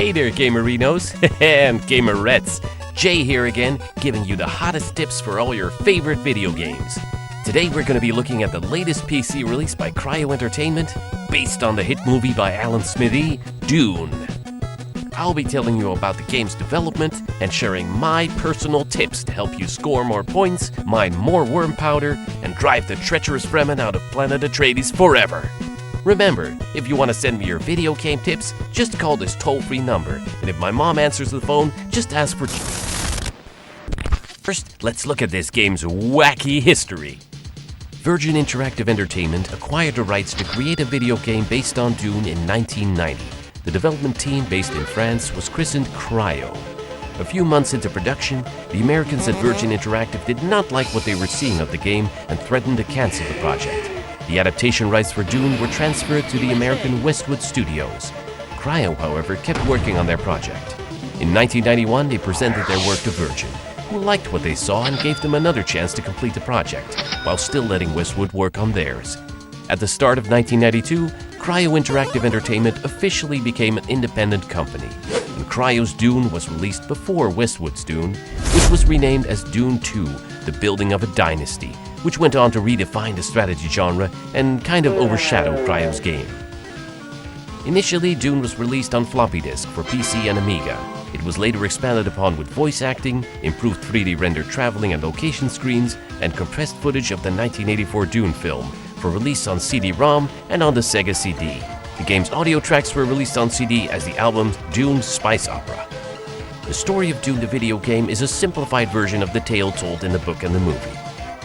Hey there, Gamerinos and Gamerettes. Jay here again, giving you the hottest tips for all your favorite video games. Today we're going to be looking at the latest PC release by Cryo Entertainment, based on the hit movie by Alan Smithee, Dune. I'll be telling you about the game's development and sharing my personal tips to help you score more points, mine more worm powder, and drive the treacherous Fremen out of planet Atreides forever. Remember, if you want to send me your video game tips, just call this toll-free number, and if my mom answers the phone, just ask for... First, let's look at this game's wacky history. Virgin Interactive Entertainment acquired the rights to create a video game based on Dune in 1990. The development team, based in France, was christened Cryo. A few months into production, the Americans at Virgin Interactive did not like what they were seeing of the game and threatened to cancel the project. The adaptation rights for Dune were transferred to the American Westwood Studios. Cryo, however, kept working on their project. In 1991, they presented their work to Virgin, who liked what they saw and gave them another chance to complete the project, while still letting Westwood work on theirs. At the start of 1992, Cryo Interactive Entertainment officially became an independent company, and Cryo's Dune was released before Westwood's Dune, which was renamed as Dune 2, The Building of a Dynasty, which went on to redefine the strategy genre and kind of overshadow Cryo's game. Initially, Dune was released on floppy disk for PC and Amiga. It was later expanded upon with voice acting, improved 3D rendered traveling and location screens, and compressed footage of the 1984 Dune film for release on CD-ROM and on the Sega CD. The game's audio tracks were released on CD as the album Dune Spice Opera. The story of Dune the video game is a simplified version of the tale told in the book and the movie.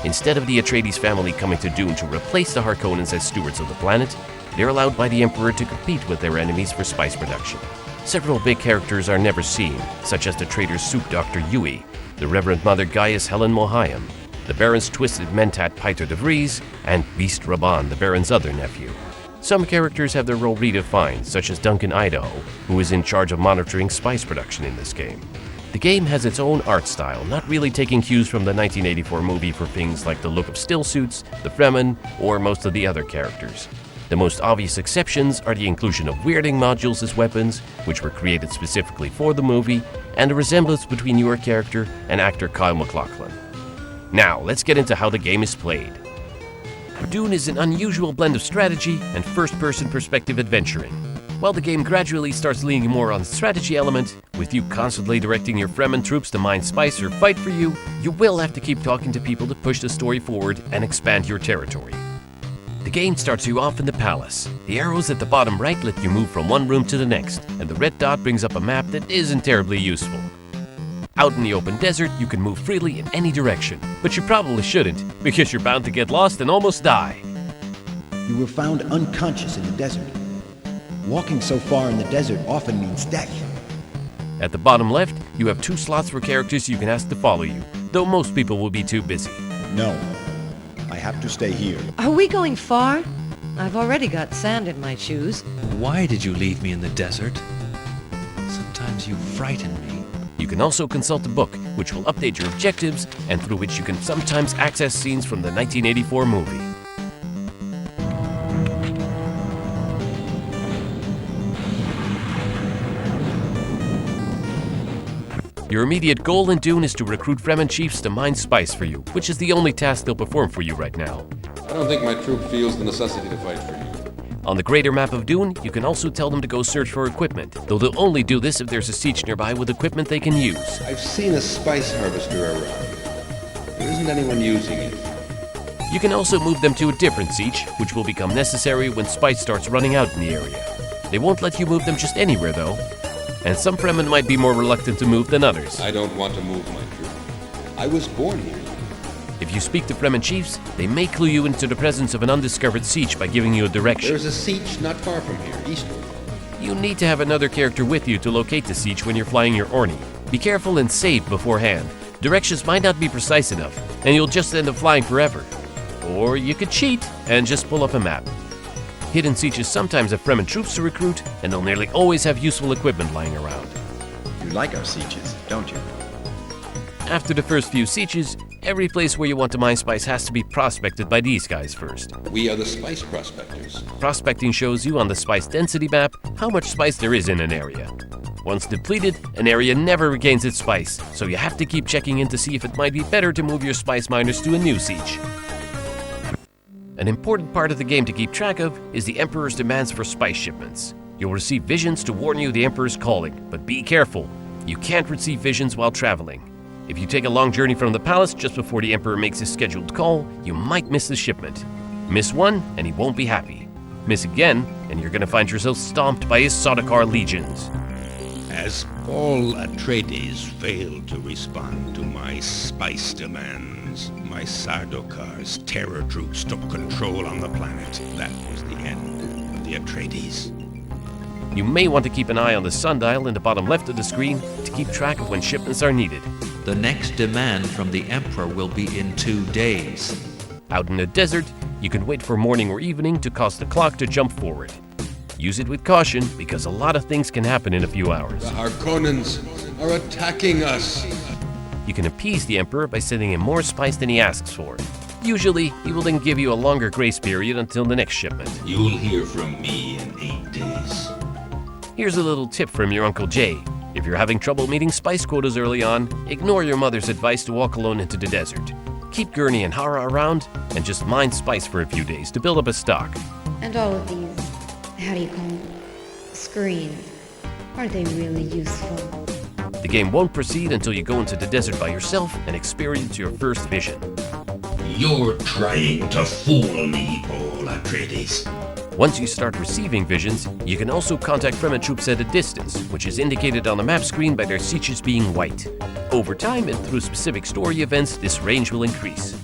Instead of the Atreides family coming to Dune to replace the Harkonnens as stewards of the planet, they're allowed by the Emperor to compete with their enemies for spice production. Several big characters are never seen, such as the traitor's soup Dr. Yui, the Reverend Mother Gaius Helen Mohayim, the Baron's twisted mentat Piter de Vries, and Beast Raban, the Baron's other nephew. Some characters have their role redefined, such as Duncan Idaho, who is in charge of monitoring spice production in this game. The game has its own art style, not really taking cues from the 1984 movie for things like the look of still suits, the Fremen, or most of the other characters. The most obvious exceptions are the inclusion of weirding modules as weapons, which were created specifically for the movie, and the resemblance between your character and actor Kyle MacLachlan. Now, let's get into how the game is played. Dune is an unusual blend of strategy and first-person perspective adventuring. While the game gradually starts leaning more on the strategy element, with you constantly directing your Fremen troops to mine spice or fight for you, you will have to keep talking to people to push the story forward and expand your territory. The game starts you off in the palace. The arrows at the bottom right let you move from one room to the next, and the red dot brings up a map that isn't terribly useful. Out in the open desert, you can move freely in any direction, but you probably shouldn't, because you're bound to get lost and almost die. You were found unconscious in the desert. Walking so far in the desert often means death. At the bottom left, you have 2 slots for characters you can ask to follow you, though most people will be too busy. No, I have to stay here. Are we going far? I've already got sand in my shoes. Why did you leave me in the desert? Sometimes you frighten me. You can also consult a book, which will update your objectives and through which you can sometimes access scenes from the 1984 movie. Your immediate goal in Dune is to recruit Fremen chiefs to mine spice for you, which is the only task they'll perform for you right now. I don't think my troop feels the necessity to fight for you. On the greater map of Dune, you can also tell them to go search for equipment, though they'll only do this if there's a siege nearby with equipment they can use. I've seen a spice harvester around. There isn't anyone using it. You can also move them to a different siege, which will become necessary when spice starts running out in the area. They won't let you move them just anywhere though, and some Fremen might be more reluctant to move than others. I don't want to move my troop. I was born here. If you speak to Fremen chiefs, they may clue you into the presence of an undiscovered siege by giving you a direction. There's a siege not far from here, eastward. You need to have another character with you to locate the siege when you're flying your Orni. Be careful and save beforehand. Directions might not be precise enough, and you'll just end up flying forever. Or you could cheat and just pull up a map. Hidden sieges sometimes have Fremen troops to recruit, and they'll nearly always have useful equipment lying around. You like our sieges, don't you? After the first few sieges, every place where you want to mine spice has to be prospected by these guys first. We are the spice prospectors. Prospecting shows you on the spice density map how much spice there is in an area. Once depleted, an area never regains its spice, so you have to keep checking in to see if it might be better to move your spice miners to a new siege. An important part of the game to keep track of is the Emperor's demands for spice shipments. You'll receive visions to warn you the Emperor's calling, but be careful. You can't receive visions while traveling. If you take a long journey from the palace just before the Emperor makes his scheduled call, you might miss the shipment. Miss one, and he won't be happy. Miss again, and you're gonna find yourself stomped by his Sardaukar legions. As all Atreides failed to respond to my spice demands, my Sardaukar's terror troops took control on the planet. That was the end of the Atreides. You may want to keep an eye on the sundial in the bottom left of the screen to keep track of when shipments are needed. The next demand from the Emperor will be in 2 days. Out in the desert, you can wait for morning or evening to cause the clock to jump forward. Use it with caution because a lot of things can happen in a few hours. The Harkonnens are attacking us. You can appease the Emperor by sending him more spice than he asks for. Usually, he will then give you a longer grace period until the next shipment. You'll hear from me in 8 days. Here's a little tip from your Uncle Jay. If you're having trouble meeting spice quotas early on, ignore your mother's advice to walk alone into the desert. Keep Gurney and Hara around, and just mine spice for a few days to build up a stock. And all of these, how do you call them, screens, are they really useful? The game won't proceed until you go into the desert by yourself and experience your first vision. You're trying to fool me, Paul Atreides. Once you start receiving visions, you can also contact Fremen troops at a distance, which is indicated on the map screen by their sieges being white. Over time and through specific story events, this range will increase.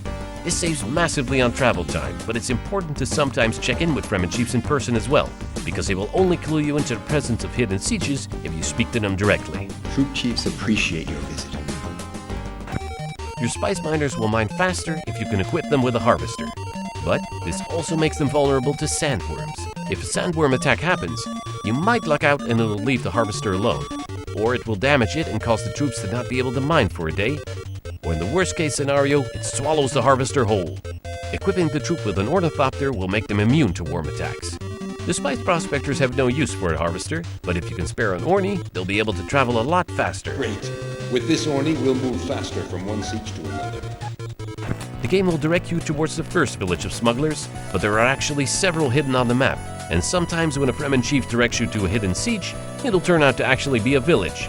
This saves massively on travel time, but it's important to sometimes check in with Fremen chiefs in person as well, because they will only clue you into the presence of hidden sieges if you speak to them directly. Troop chiefs appreciate your visit. Your spice miners will mine faster if you can equip them with a harvester. But this also makes them vulnerable to sandworms. If a sandworm attack happens, you might luck out and it'll leave the harvester alone. Or it will damage it and cause the troops to not be able to mine for a day. Or in the worst case scenario, it swallows the harvester whole. Equipping the troop with an ornithopter will make them immune to worm attacks. The spice prospectors have no use for a harvester, but if you can spare an Orni, they'll be able to travel a lot faster. Great. With this Orni, we'll move faster from one siege to another. The game will direct you towards the first village of smugglers, but there are actually several hidden on the map, and sometimes when a Fremen chief directs you to a hidden siege, it'll turn out to actually be a village.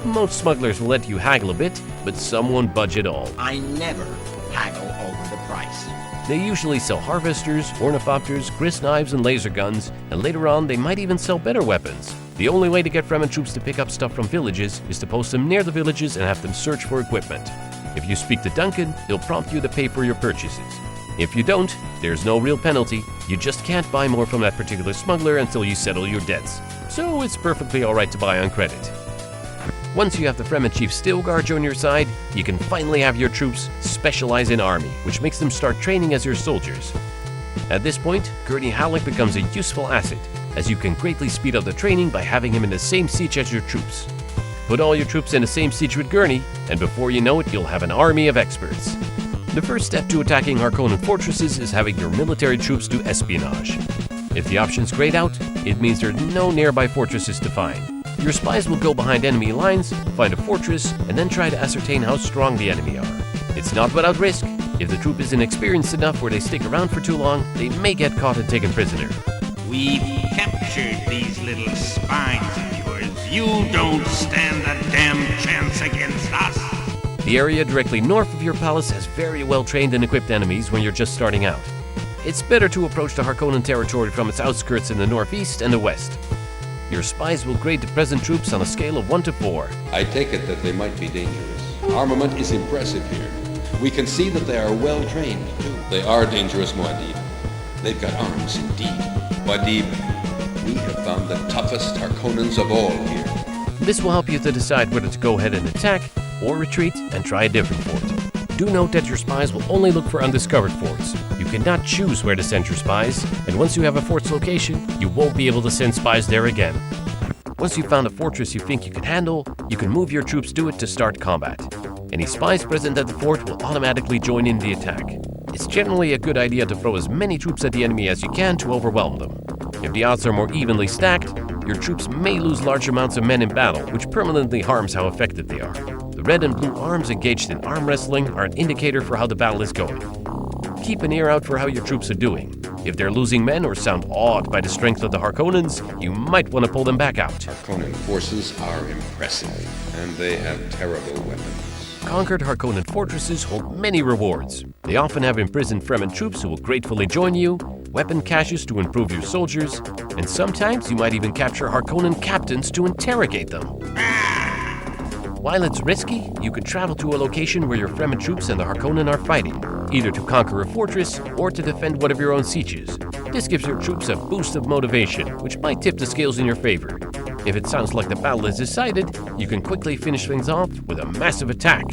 Most smugglers will let you haggle a bit, but some won't budge at all. I never haggle over the price. They usually sell harvesters, ornithopters, grist knives, and laser guns, and later on they might even sell better weapons. The only way to get Fremen troops to pick up stuff from villages is to post them near the villages and have them search for equipment. If you speak to Duncan, he'll prompt you to pay for your purchases. If you don't, there's no real penalty. You just can't buy more from that particular smuggler until you settle your debts. So it's perfectly alright to buy on credit. Once you have the Fremen Chief Stilgar on your side, you can finally have your troops specialize in army, which makes them start training as your soldiers. At this point, Gurney Halleck becomes a useful asset, as you can greatly speed up the training by having him in the same siege as your troops. Put all your troops in the same siege with Gurney, and before you know it, you'll have an army of experts. The first step to attacking Harkonnen fortresses is having your military troops do espionage. If the option's grayed out, it means there are no nearby fortresses to find. Your spies will go behind enemy lines, find a fortress, and then try to ascertain how strong the enemy are. It's not without risk. If the troop isn't experienced enough where they stick around for too long, they may get caught and taken prisoner. We've captured these little spies of yours. You don't stand a damn chance against us. The area directly north of your palace has very well-trained and equipped enemies when you're just starting out. It's better to approach the Harkonnen territory from its outskirts in the northeast and the west. Your spies will grade the present troops on a scale of 1 to 4. I take it that they might be dangerous. Armament is impressive here. We can see that they are well trained, too. They are dangerous, Muad'Dib. They've got arms, indeed. Muad'Dib, we have found the toughest Harkonnens of all here. This will help you to decide whether to go ahead and attack, or retreat and try a different fort. Do note that your spies will only look for undiscovered forts. You cannot choose where to send your spies, and once you have a fort's location, you won't be able to send spies there again. Once you've found a fortress you think you can handle, you can move your troops to it to start combat. Any spies present at the fort will automatically join in the attack. It's generally a good idea to throw as many troops at the enemy as you can to overwhelm them. If the odds are more evenly stacked, your troops may lose large amounts of men in battle, which permanently harms how effective they are. The red and blue arms engaged in arm wrestling are an indicator for how the battle is going. Keep an ear out for how your troops are doing. If they're losing men or sound awed by the strength of the Harkonnens, you might want to pull them back out. Harkonnen forces are impressive, and they have terrible weapons. Conquered Harkonnen fortresses hold many rewards. They often have imprisoned Fremen troops who will gratefully join you, weapon caches to improve your soldiers, and sometimes you might even capture Harkonnen captains to interrogate them. While it's risky, you can travel to a location where your Fremen troops and the Harkonnen are fighting, either to conquer a fortress or to defend one of your own sieges. This gives your troops a boost of motivation, which might tip the scales in your favor. If it sounds like the battle is decided, you can quickly finish things off with a massive attack.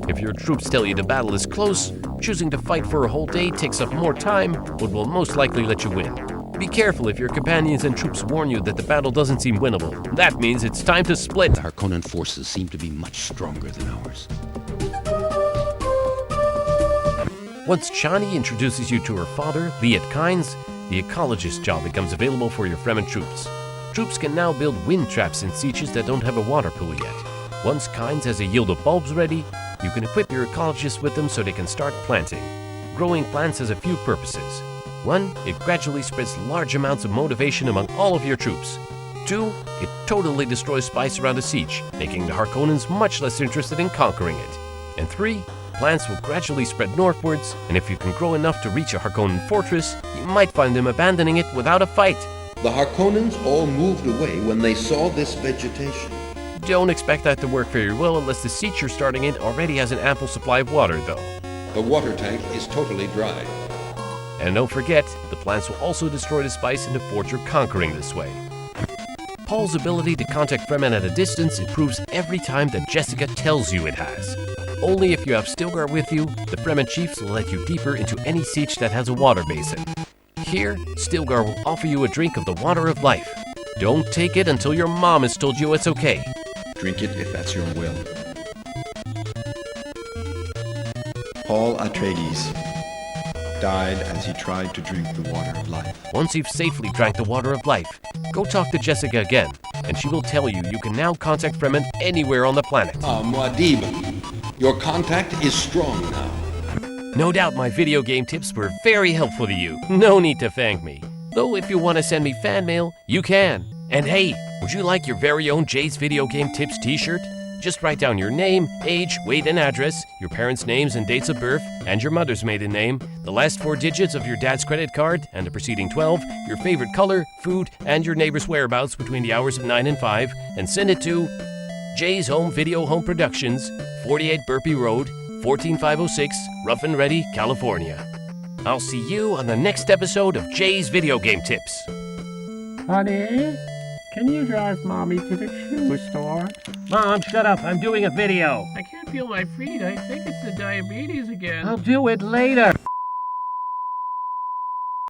If your troops tell you the battle is close, choosing to fight for a whole day takes up more time, but will most likely let you win. Be careful if your companions and troops warn you that the battle doesn't seem winnable. That means it's time to split. The Harkonnen forces seem to be much stronger than ours. Once Chani introduces you to her father, Liet Kynes, the Ecologist job becomes available for your Fremen troops. Troops can now build wind traps in sieges that don't have a water pool yet. Once Kynes has a yield of bulbs ready, you can equip your Ecologists with them so they can start planting. Growing plants has a few purposes. 1. It gradually spreads large amounts of motivation among all of your troops. 2. It totally destroys spice around a siege, making the Harkonnens much less interested in conquering it. And 3. Plants will gradually spread northwards, and if you can grow enough to reach a Harkonnen fortress, you might find them abandoning it without a fight. The Harkonnens all moved away when they saw this vegetation. Don't expect that to work very well unless the siege you're starting in already has an ample supply of water, though. The water tank is totally dry. And don't forget, the plants will also destroy the spice in the fort you're conquering this way. Paul's ability to contact Fremen at a distance improves every time that Jessica tells you it has. Only if you have Stilgar with you, the Fremen chiefs will let you deeper into any siege that has a water basin. Here, Stilgar will offer you a drink of the water of life. Don't take it until your mom has told you it's okay. Drink it if that's your will. Paul Atreides died as he tried to drink the water of life. Once you've safely drank the water of life, go talk to Jessica again, and she will tell you can now contact Fremen anywhere on the planet. Muad'Dib, your contact is strong now. No doubt my video game tips were very helpful to you. No need to thank me. Though if you want to send me fan mail, you can. And hey, would you like your very own Jay's Video Game Tips t-shirt? Just write down your name, age, weight, and address, your parents' names and dates of birth, and your mother's maiden name, the last 4 digits of your dad's credit card, and the preceding 12, your favorite color, food, and your neighbor's whereabouts between the hours of 9 and 5, and send it to Jay's Home Video Home Productions, 48 Burpee Road, 14506, Rough and Ready, California. I'll see you on the next episode of Jay's Video Game Tips. Honey, can you drive Mommy to the shoe store? Mom, shut up. I'm doing a video. I can't feel my feet. I think it's the diabetes again. I'll do it later.